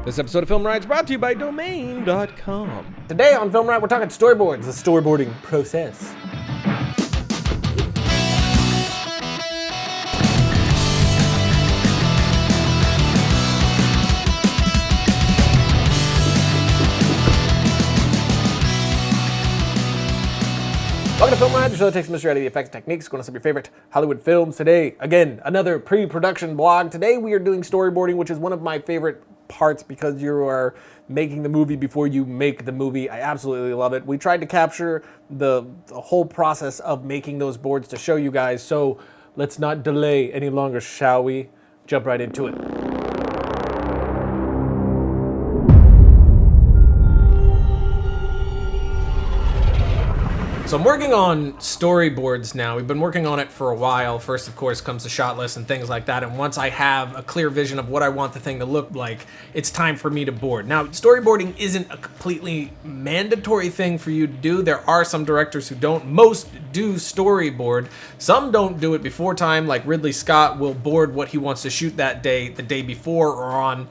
This episode of Film Riot is brought to you by Domain.com. Today on Film Riot, we're talking storyboards, the storyboarding process. Welcome to Film Riot, the show that takes mystery out of the effects techniques, going to some of your favorite Hollywood films. Today, again, another pre-production blog. Today we are doing storyboarding, which is one of my favorite parts because you are making the movie before you make the movie. I absolutely love it. We tried to capture the whole process of making those boards to show you guys, so let's not delay any longer, shall we? Jump right into it. So I'm working on storyboards now. We've been working on it for a while. First, of course, comes the shot list and things like that. And once I have a clear vision of what I want the thing to look like, it's time for me to board. Now, storyboarding isn't a completely mandatory thing for you to do. There are some directors who don't. Most do storyboard. Some don't do it before time, like Ridley Scott will board what he wants to shoot that day, the day before, or on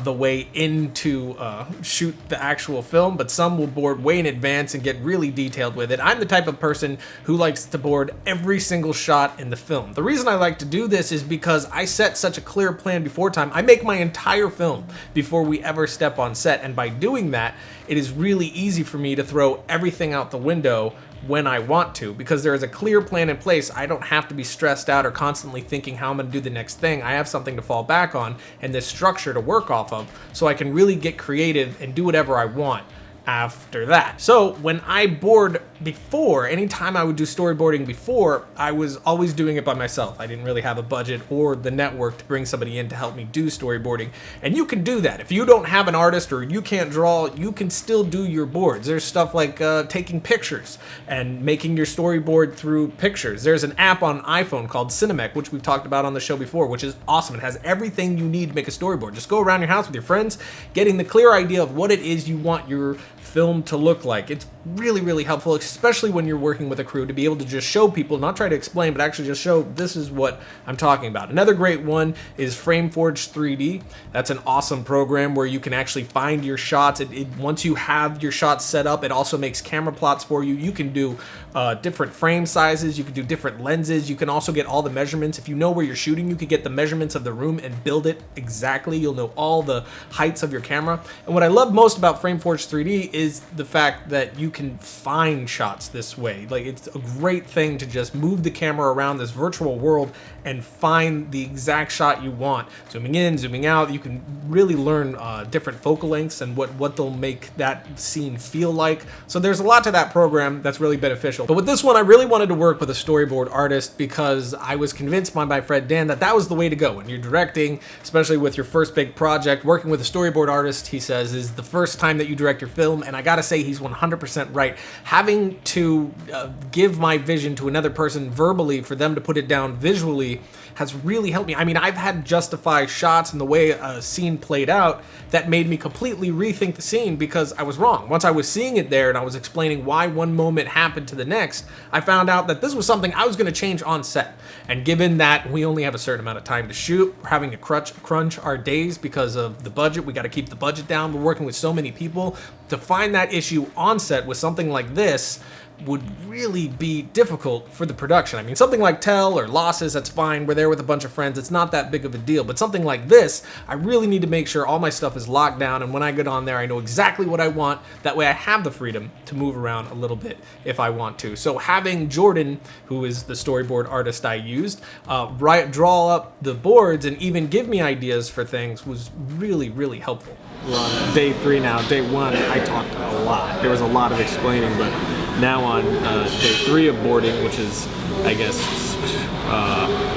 the way into shoot the actual film. But some will board way in advance and get really detailed with it. I'm the type of person who likes to board every single shot in the film. The reason I like to do this is because I set such a clear plan before time. I make my entire film before we ever step on set, and by doing that, it is really easy for me to throw everything out the window when I want to, because there is a clear plan in place. I don't have to be stressed out or constantly thinking how I'm going to do the next thing. I have something to fall back on and this structure to work off of, so I can really get creative and do whatever I want after that. So when I board before, anytime I would do storyboarding before, I was always doing it by myself. I didn't really have a budget or the network to bring somebody in to help me do storyboarding. And you can do that. If you don't have an artist or you can't draw, you can still do your boards. There's stuff like taking pictures and making your storyboard through pictures. There's an app on iPhone called Cinemec, which we've talked about on the show before, which is awesome. It has everything you need to make a storyboard. Just go around your house with your friends, getting the clear idea of what it is you want your film to look like. It's really, really helpful, especially when you're working with a crew, to be able to just show people, not try to explain, but actually just show this is what I'm talking about. Another great one is FrameForge 3D. That's an awesome program where you can actually find your shots. Once you have your shots set up, it also makes camera plots for you. You can do different frame sizes. You can do different lenses. You can also get all the measurements. If you know where you're shooting, you can get the measurements of the room and build it exactly. You'll know all the heights of your camera. And what I love most about FrameForge 3D is the fact that you can find shots this way. Like, it's a great thing to just move the camera around this virtual world and find the exact shot you want. Zooming in, zooming out, you can really learn different focal lengths and what they'll make that scene feel like. So there's a lot to that program that's really beneficial. But with this one, I really wanted to work with a storyboard artist because I was convinced by my friend Dan that was the way to go. When you're directing, especially with your first big project, working with a storyboard artist, he says, is the first time that you direct your film. And I gotta say, he's 100% right. Having to give my vision to another person verbally for them to put it down visually has really helped me. I mean, I've had to justify shots and the way a scene played out that made me completely rethink the scene because I was wrong. Once I was seeing it there and I was explaining why one moment happened to the next, I found out that this was something I was going to change on set. And given that we only have a certain amount of time to shoot, we're having to crunch our days because of the budget. We got to keep the budget down. We're working with so many people. To find that issue on set with something like this would really be difficult for the production. I mean, something like Tell or Losses, that's fine. We're there with a bunch of friends. It's not that big of a deal. But something like this, I really need to make sure all my stuff is locked down. And when I get on there, I know exactly what I want. That way I have the freedom to move around a little bit if I want to. So having Jordan, who is the storyboard artist I used, draw up the boards and even give me ideas for things was really, really helpful. We're on day 3 now. Day 1, I talked a lot. There was a lot of explaining, but now on day 3 of boarding, which is, I guess,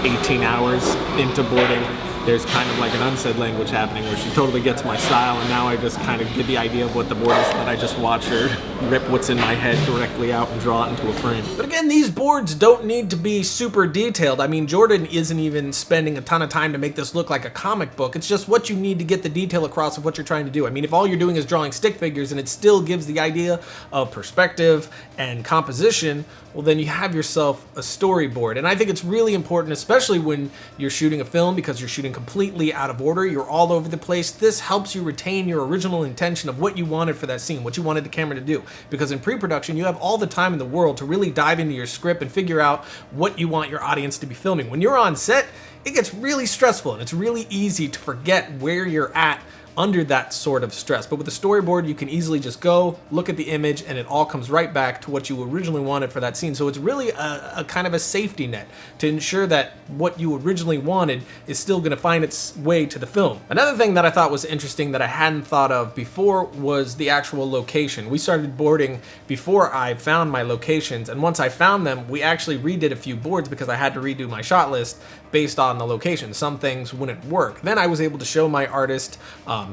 18 hours into boarding, there's kind of like an unsaid language happening where she totally gets my style, and now I just kind of get the idea of what the board is, and I just watch her rip what's in my head directly out and draw it into a frame. But again, these boards don't need to be super detailed. I mean, Jordan isn't even spending a ton of time to make this look like a comic book. It's just what you need to get the detail across of what you're trying to do. I mean, if all you're doing is drawing stick figures and it still gives the idea of perspective and composition, well, then you have yourself a storyboard. And I think it's really important, especially when you're shooting a film, because you're shooting completely out of order, you're all over the place. This helps you retain your original intention of what you wanted for that scene, what you wanted the camera to do. Because in pre-production, you have all the time in the world to really dive into your script and figure out what you want your audience to be filming. When you're on set, it gets really stressful, and it's really easy to forget where you're at under that sort of stress. But with a storyboard, you can easily just go, look at the image, and it all comes right back to what you originally wanted for that scene. So it's really a kind of a safety net to ensure that what you originally wanted is still gonna find its way to the film. Another thing that I thought was interesting that I hadn't thought of before was the actual location. We started boarding before I found my locations, and once I found them, we actually redid a few boards because I had to redo my shot list based on the location. Some things wouldn't work. Then I was able to show my artist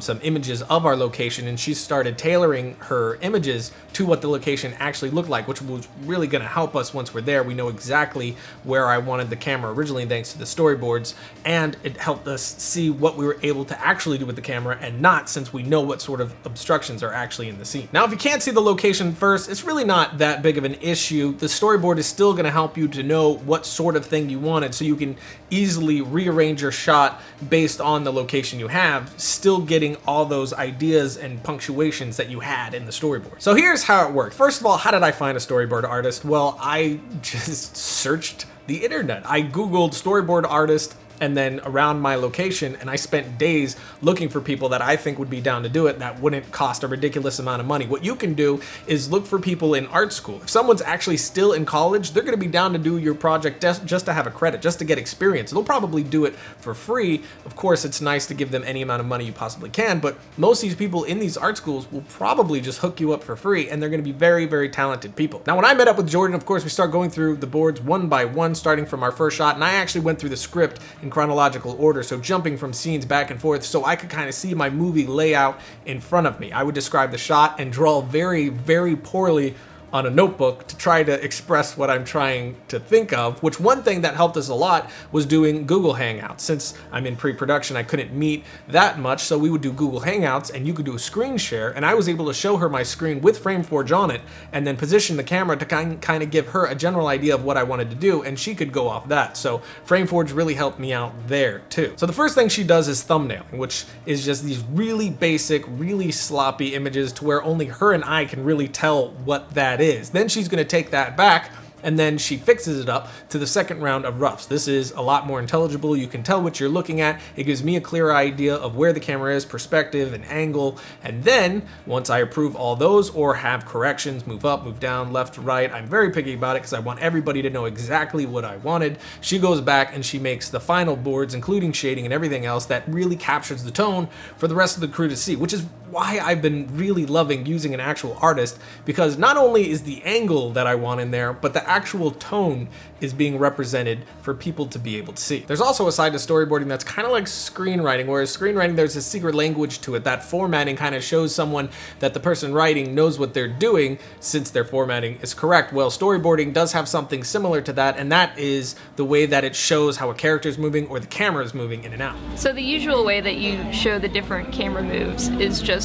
some images of our location, and she started tailoring her images to what the location actually looked like, which was really gonna help us once we're there. We know exactly where I wanted the camera originally thanks to the storyboards, and it helped us see what we were able to actually do with the camera and not, since we know what sort of obstructions are actually in the scene. Now, if you can't see the location first, it's really not that big of an issue. The storyboard is still gonna help you to know what sort of thing you wanted, so you can easily rearrange your shot based on the location you have, still getting all those ideas and punctuations that you had in the storyboard. So here's how it worked. First of all, how did I find a storyboard artist? Well, I just searched the internet. I Googled storyboard artist and then around my location, and I spent days looking for people that I think would be down to do it that wouldn't cost a ridiculous amount of money. What you can do is look for people in art school. If someone's actually still in college, they're gonna be down to do your project just to have a credit, just to get experience. They'll probably do it for free. Of course, it's nice to give them any amount of money you possibly can, but most of these people in these art schools will probably just hook you up for free, and they're gonna be very, very talented people. Now, when I met up with Jordan, of course, we start going through the boards one by one, starting from our first shot, and I actually went through the script in chronological order, so jumping from scenes back and forth so I could kind of see my movie layout in front of me. I would describe the shot and draw very, very poorly on a notebook to try to express what I'm trying to think of, which one thing that helped us a lot was doing Google Hangouts. Since I'm in pre-production, I couldn't meet that much, so we would do Google Hangouts, and you could do a screen share, and I was able to show her my screen with FrameForge on it, and then position the camera to kind of give her a general idea of what I wanted to do, and she could go off that. So FrameForge really helped me out there too. So the first thing she does is thumbnailing, which is just these really basic, really sloppy images to where only her and I can really tell what that is. Then she's going to take that back, and then she fixes it up to the second round of roughs. This is a lot more intelligible. You can tell what you're looking at. It gives me a clear idea of where the camera is, perspective and angle. And then once I approve all those or have corrections, move up, move down, left, right, I'm very picky about it because I want everybody to know exactly what I wanted. She goes back and she makes the final boards, including shading and everything else that really captures the tone for the rest of the crew to see, which is why I've been really loving using an actual artist, because not only is the angle that I want in there, but the actual tone is being represented for people to be able to see. There's also a side to storyboarding that's kind of like screenwriting, whereas screenwriting, there's a secret language to it. That formatting kind of shows someone that the person writing knows what they're doing since their formatting is correct. Well, storyboarding does have something similar to that, and that is the way that it shows how a character is moving or the camera is moving in and out. So the usual way that you show the different camera moves is just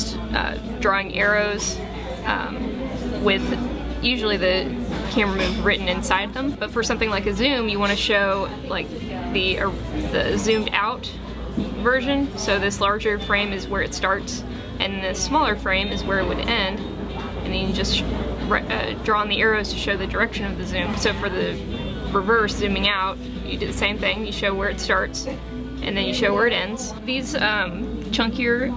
drawing arrows with usually the camera move written inside them. But for something like a zoom, you want to show like the zoomed out version. So this larger frame is where it starts, and the smaller frame is where it would end. And then you just draw on the arrows to show the direction of the zoom. So for the reverse, zooming out, you do the same thing. You show where it starts, and then you show where it ends. These chunkier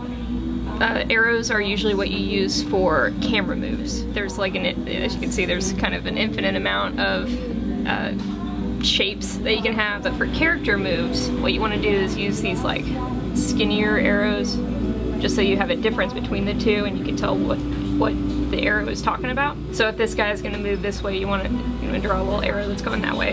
arrows are usually what you use for camera moves. There's like as you can see, there's kind of an infinite amount of shapes that you can have, but for character moves, what you want to do is use these like skinnier arrows, just so you have a difference between the two and you can tell what the arrow is talking about. So if this guy is going to move this way, you want to draw a little arrow that's going that way.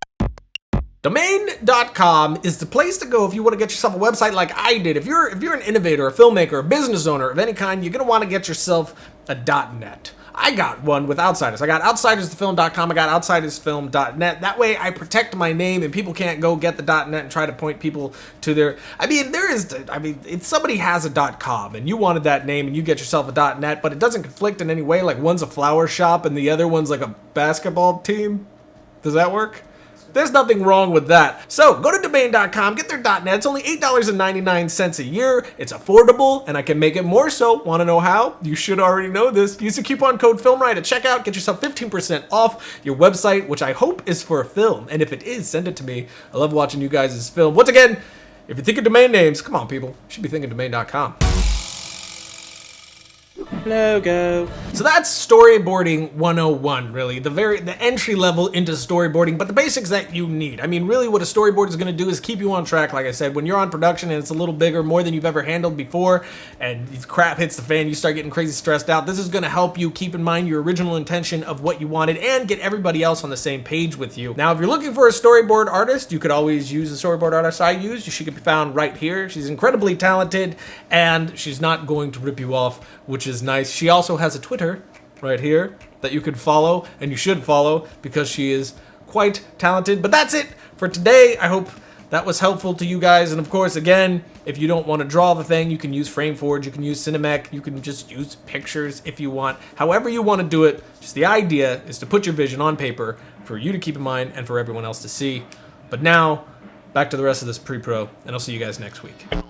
Domain.com is the place to go if you want to get yourself a website like I did. If you're an innovator, a filmmaker, a business owner of any kind, you're going to want to get yourself a .net. I got one with Outsiders. I got outsidersthefilm.com. I got outsidersfilm.net. That way I protect my name and people can't go get the .net and try to point people to their... if somebody has a .com and you wanted that name and you get yourself a .net, but it doesn't conflict in any way, like one's a flower shop and the other one's like a basketball team, does that work? There's nothing wrong with that. So go to domain.com, get their .net. It's only $8.99 a year. It's affordable, and I can make it more so. Want to know how? You should already know this. Use the coupon code FILMRIGHT at checkout. Get yourself 15% off your website, which I hope is for a film. And if it is, send it to me. I love watching you guys' film. Once again, if you think of domain names, come on, people. You should be thinking domain.com. Logo. So that's storyboarding 101, really. The entry level into storyboarding, but the basics that you need. I mean, really what a storyboard is going to do is keep you on track, like I said. When you're on production and it's a little bigger, more than you've ever handled before, and crap hits the fan, you start getting crazy stressed out. This is going to help you keep in mind your original intention of what you wanted and get everybody else on the same page with you. Now, if you're looking for a storyboard artist, you could always use the storyboard artist I use. She can be found right here. She's incredibly talented, and she's not going to rip you off, which is nice. She also has a Twitter right here that you could follow, and you should follow because she is quite talented. But that's it for today. I hope that was helpful to you guys. And of course, again, if you don't want to draw the thing, you can use FrameForge, you can use Cinemech, you can just use pictures if you want. However you want to do it, just the idea is to put your vision on paper for you to keep in mind and for everyone else to see. But now, back to the rest of this pre-pro, and I'll see you guys next week.